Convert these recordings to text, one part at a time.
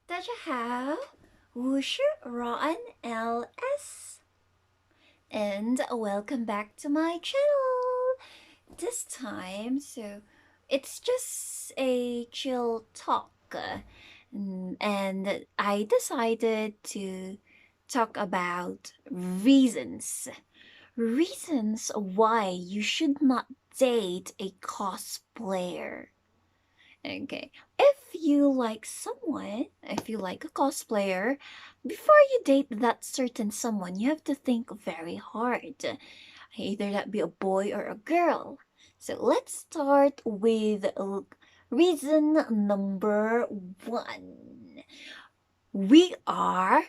大家好，我是 Ron LS, and welcome back to my channel. This time, it's just a chill talk, and I decided to talk about reasons why you should not date a cosplayer. Okay. If you like a cosplayer, before you date that certain someone, you have to think very hard. Either that be a boy or a girl. So let's start with reason number one. We are,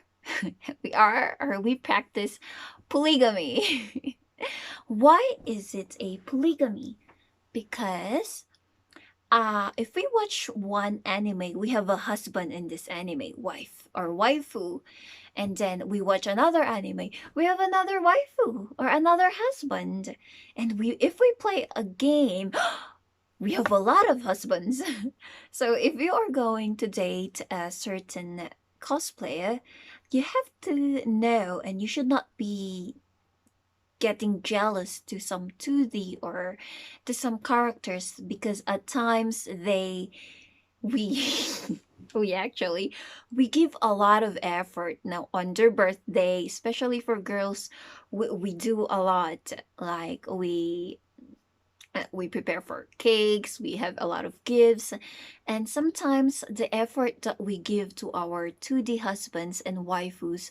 we practice polygamy. Why is it a polygamy? Because if we watch one anime, we have a husband in this anime, wife or waifu, and then we watch another anime, we have another waifu or another husband, and if we play a game, we have a lot of husbands. So if you are going to date a certain cosplayer, you have to know, and you should not be getting jealous to some 2D or to some characters because at times we we give a lot of effort now on their birthday, especially for girls. We do a lot, like we prepare for cakes, we have a lot of gifts, and sometimes the effort that we give to our 2D husbands and waifus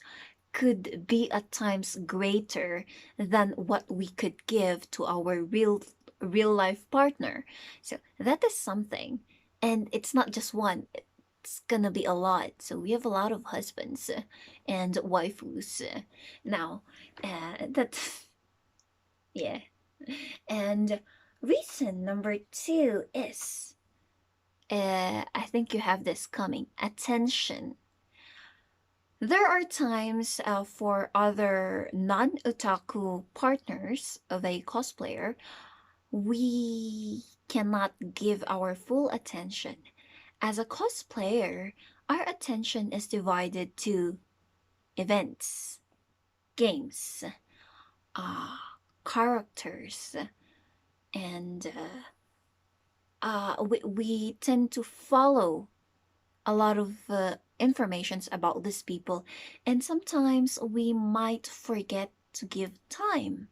could be at times greater than what we could give to our real life partner. So that is something. And it's not just one. It's gonna be a lot. So we have a lot of husbands and waifus. Now, that yeah. And reason number two is I think you have this coming, attention. There are times for other non otaku partners of a cosplayer, we cannot give our full attention. As a cosplayer, our attention is divided to events, games, uh, characters, and we tend to follow a lot of informations about these people, and sometimes we might forget to give time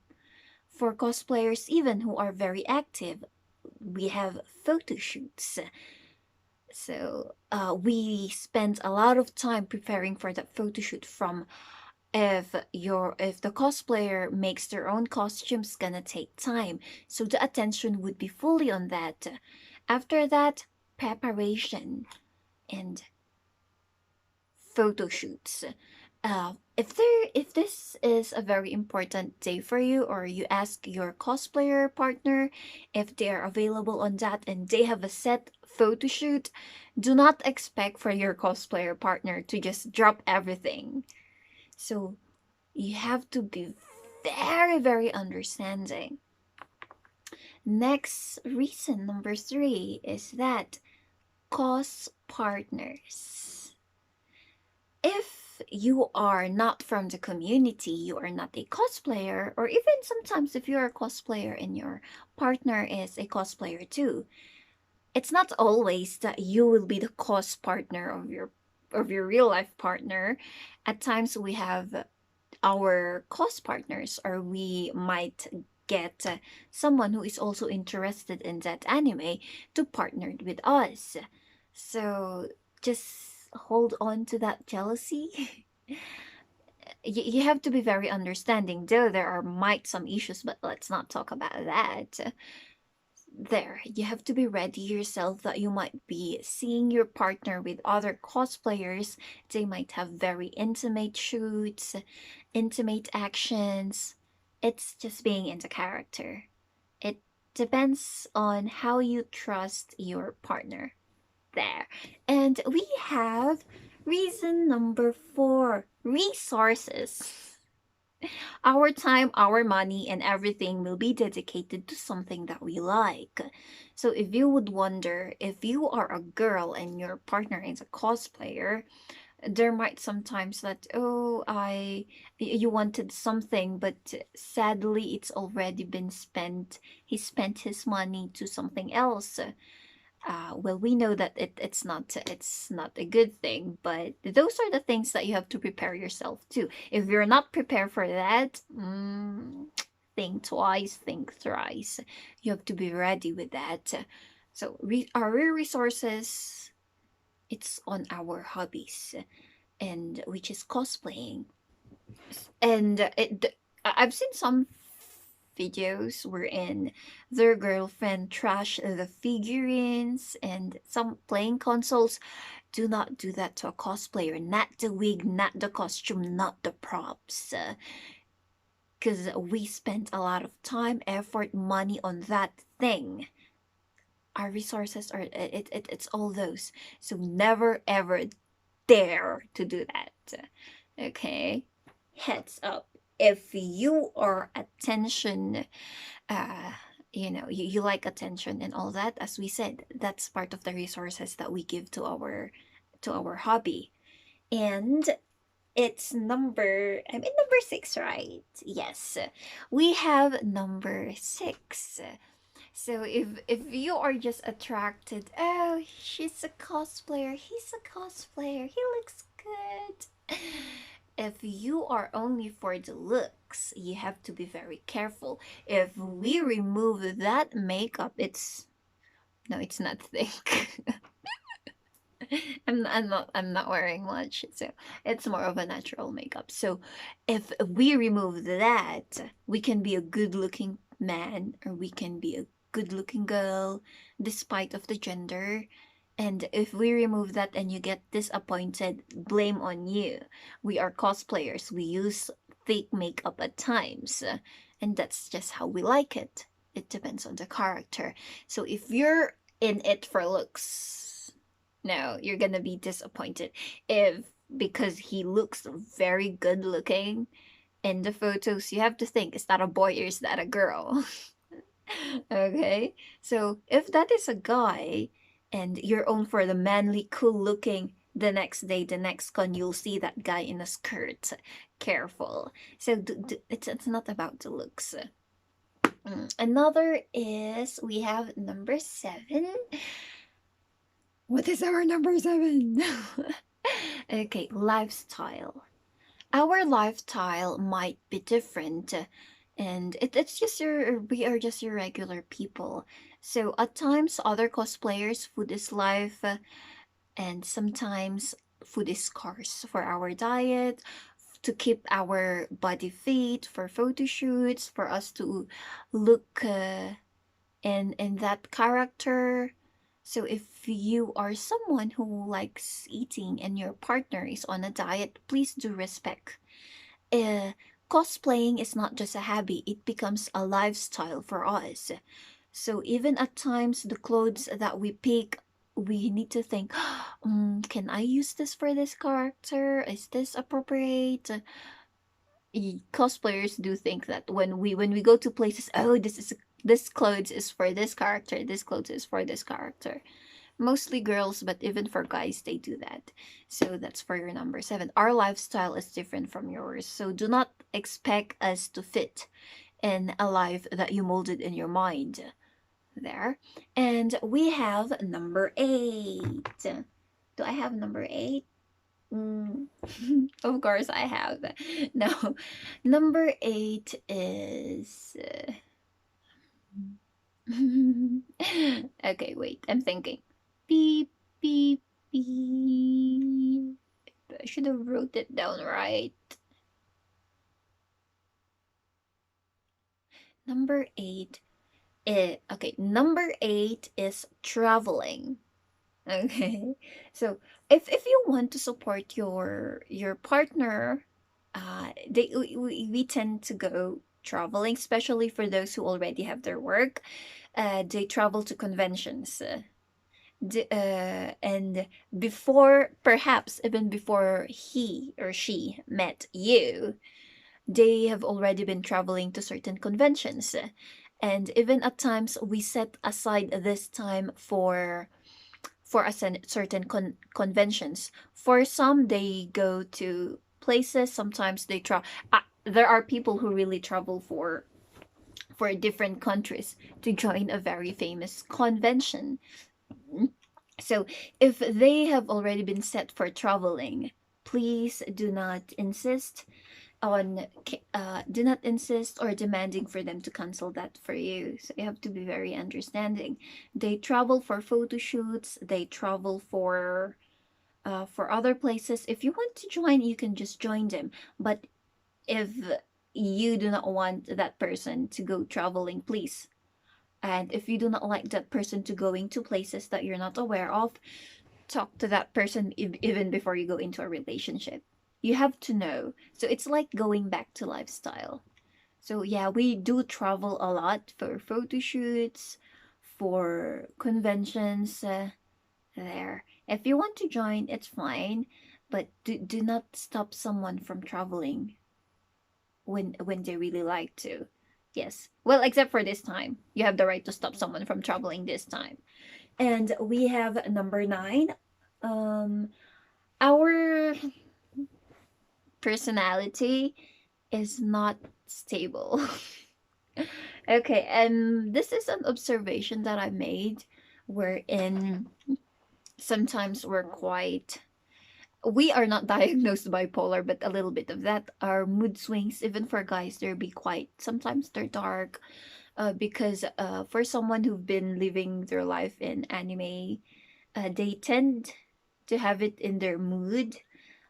for cosplayers even who are very active. We have photo shoots, so we spend a lot of time preparing for that photo shoot. From if the cosplayer makes their own costumes, gonna take time, so the attention would be fully on that. After that, preparation and photo shoots. If this is a very important day for you, or you ask your cosplayer partner if they are available on that and they have a set photo shoot, do not expect for your cosplayer partner to just drop everything. So you have to be very understanding. Next reason number three is that cos partners. If you are not from the community, you are not a cosplayer, or even sometimes if you're a cosplayer and your partner is a cosplayer too, it's not always that you will be the cos partner of your real life partner. At times we have our cos partners, or we might get someone who is also interested in that anime to partner with us. So just hold on to that jealousy. You have to be very understanding, though there are might some issues, but let's not talk about that. There, you have to be ready yourself that you might be seeing your partner with other cosplayers. They might have very intimate shoots, intimate actions. It's just being into character. It depends on how you trust your partner. There. And we have reason number four, resources. Our time, our money, and everything will be dedicated to something that we like. So if you would wonder, if you are a girl and your partner is a cosplayer, there might sometimes that, oh, you wanted something, but sadly it's already been spent. He spent his money to something else. Well, we know that it's not a good thing, but those are the things that you have to prepare yourself to. If you're not prepared for that, think twice, think thrice. You have to be ready with that. So our resources, it's on our hobbies, and which is cosplaying. And I've seen some videos wherein their girlfriend trash the figurines and some playing consoles. Do not do that to a cosplayer. Not the wig, not the costume, not the props. Because we spent a lot of time, effort, money on that thing. Our resources are it's all those. So never ever dare to do that. Okay? Heads up. If you are attention, uh, you like attention and all that, as we said, that's part of the resources that we give to our hobby. And it's I'm in number 6, right? Yes. We have number 6. So if you are just attracted, oh, she's a cosplayer, he's a cosplayer, he looks good. If you are only for the looks, you have to be very careful. If we remove that makeup, it's no, it's not thick. I'm not wearing much, so it's more of a natural makeup. So if we remove that, we can be a good looking man or we can be a good looking girl despite of the gender. And if we remove that and you get disappointed, blame on you. We are cosplayers. We use fake makeup at times. And that's just how we like it. It depends on the character. So if you're in it for looks, no, you're gonna be disappointed. If because he looks very good looking in the photos, you have to think, is that a boy or is that a girl? Okay. So if that is a guy and you're on for the manly, cool looking, the next day, the next con, you'll see that guy in a skirt. Careful. So it's not about the looks. Another is we have number 7. What is our number 7? Okay, lifestyle. Our lifestyle might be different, and it's just we are just your regular people. So at times, other cosplayers, food is life, and sometimes food is scarce for our diet, to keep our body fit, for photo shoots, for us to look in that character. So if you are someone who likes eating and your partner is on a diet, please do respect. uh, Cosplaying is not just a hobby, it becomes a lifestyle for us. So even at times, the clothes that we pick, we need to think, can I use this for this character? Is this appropriate? Cosplayers do think that when we go to places, oh, this clothes is for this character, this clothes is for this character. Mostly girls, but even for guys, they do that. So that's for your number 7. Our lifestyle is different from yours, so do not expect us to fit in a life that you molded in your mind. There. And we have number 8. Do I have number 8? Mm. Of course I have. No. Number 8 is okay, wait. I'm thinking. Beep beep beep. I should have wrote it down right. Number 8. Okay, number 8 is traveling. Okay. So if you want to support your partner, we tend to go traveling, especially for those who already have their work. They travel to conventions. And before, perhaps even before he or she met you, they have already been traveling to certain conventions. And even at times, we set aside this time for a certain conventions. For some, they go to places. Sometimes they travel. There are people who really travel for different countries to join a very famous convention. So if they have already been set for traveling, please do not insist or demanding for them to cancel that for you. So you have to be very understanding. They travel for photo shoots, they travel for other places. If you want to join, you can just join them. But if you do not want that person to go traveling, please. And if you do not like that person to going to places that you're not aware of, talk to that person even before you go into a relationship. You have to know. So it's like going back to lifestyle. So yeah, we do travel a lot for photo shoots, for conventions there. If you want to join, it's fine, but do not stop someone from traveling when they really like to. Yes. Well, except for this time. You have the right to stop someone from traveling this time. And we have number 9. Um our personality is not stable. Okay, and this is an observation that I made wherein sometimes we are not diagnosed bipolar, but a little bit of that. Our mood swings, even for guys, they'll be quite, sometimes they're dark, because for someone who've been living their life in anime, they tend to have it in their mood.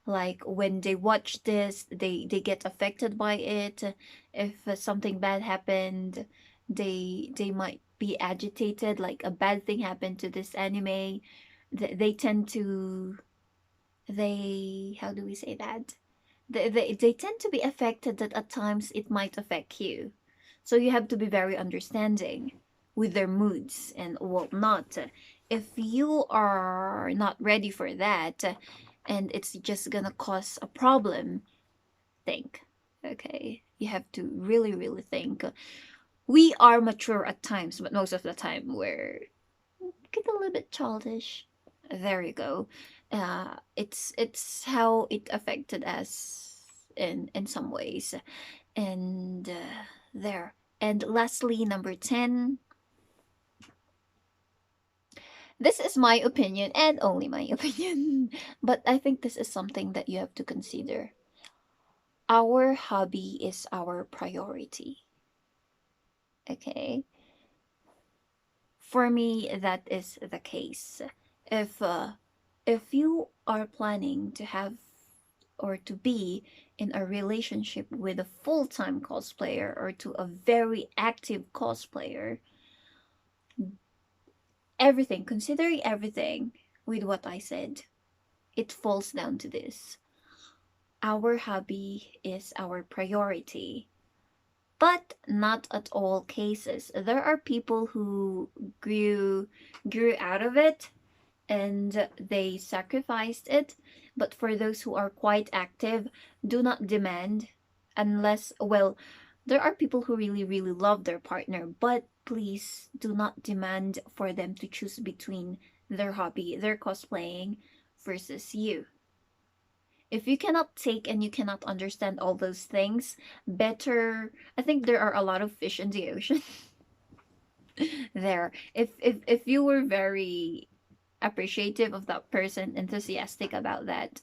Like when they watch this, they get affected by it. If something bad happened, they might be agitated, like a bad thing happened to this anime. They tend to, they, how do we say that, they tend to be affected, that at times it might affect you. So you have to be very understanding with their moods and whatnot. If you are not ready for that, and it's just gonna cause a problem, think. Okay, you have to really, really think. We are mature at times, but most of the time we're get a little bit childish. There you go. It's how it affected us in some ways, and there. And lastly, number 10. This is my opinion and only my opinion, but I think this is something that you have to consider. Our hobby is our priority. Okay, for me that is the case. If uh, if you are planning to have or to be in a relationship with a full-time cosplayer or to a very active cosplayer, everything, considering everything with what I said, it falls down to this. Our hobby is our priority. But not at all cases. There are people who grew out of it and they sacrificed it. But for those who are quite active, do not demand unless, well, there are people who really, really love their partner, but please do not demand for them to choose between their hobby, their cosplaying, versus you. If you cannot take and you cannot understand all those things, better, I think there are a lot of fish in the ocean there. If you were very appreciative of that person, enthusiastic about that,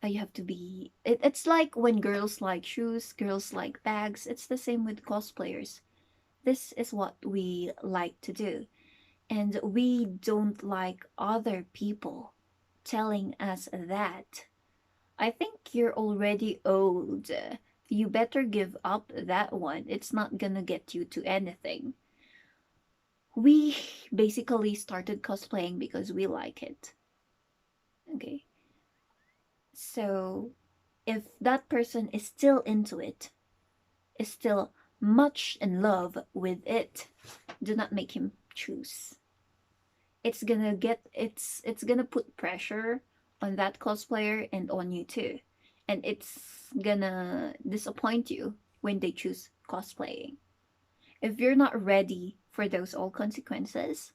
you have to be it's like when girls like shoes, girls like bags, it's the same with cosplayers. This is what we like to do, and we don't like other people telling us that. I think you're already old. You better give up that one. It's not gonna get you to anything. We basically started cosplaying because we like it. Okay. So if that person is still into it, is still much in love with it, do not make him choose. It's gonna put pressure on that cosplayer and on you too. and it's gonna disappoint you when they choose cosplaying. If you're not ready for those all consequences,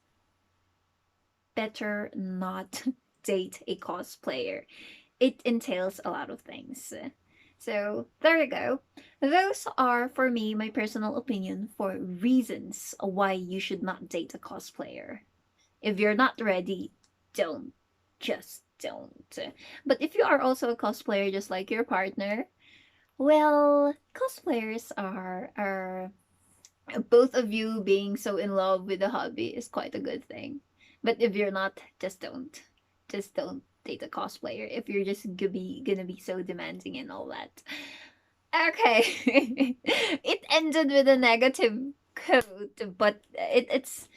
better not date a cosplayer. It entails a lot of things. So there you go. Those are, for me, my personal opinion for reasons why you should not date a cosplayer. If you're not ready, don't. Just don't. But if you are also a cosplayer just like your partner, well, cosplayers are both of you being so in love with the hobby is quite a good thing. But if you're not, just don't. Just don't date a cosplayer if you're just gonna be so demanding and all that. Okay. It ended with a negative quote, but it's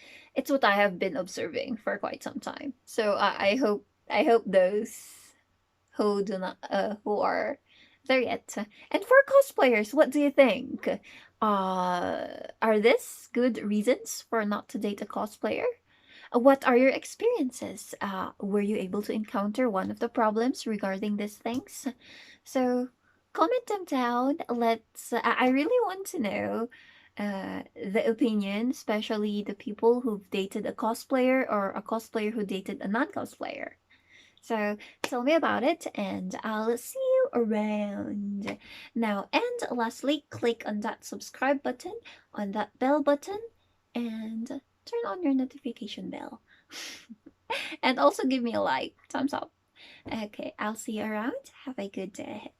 what I have been observing for quite some time. So I hope those who are there yet. And for cosplayers, what do you think? Are this good reasons for not to date a cosplayer? What are your experiences? Were you able to encounter one of the problems regarding these things? So comment them down. I really want to know the opinion, especially the people who've dated a cosplayer or a cosplayer who dated a non-cosplayer. So tell me about it and I'll see you around. Now, and lastly, click on that subscribe button, on that bell button, and turn on your notification bell. And also give me a like, thumbs up. Okay, I'll see you around. Have a good day.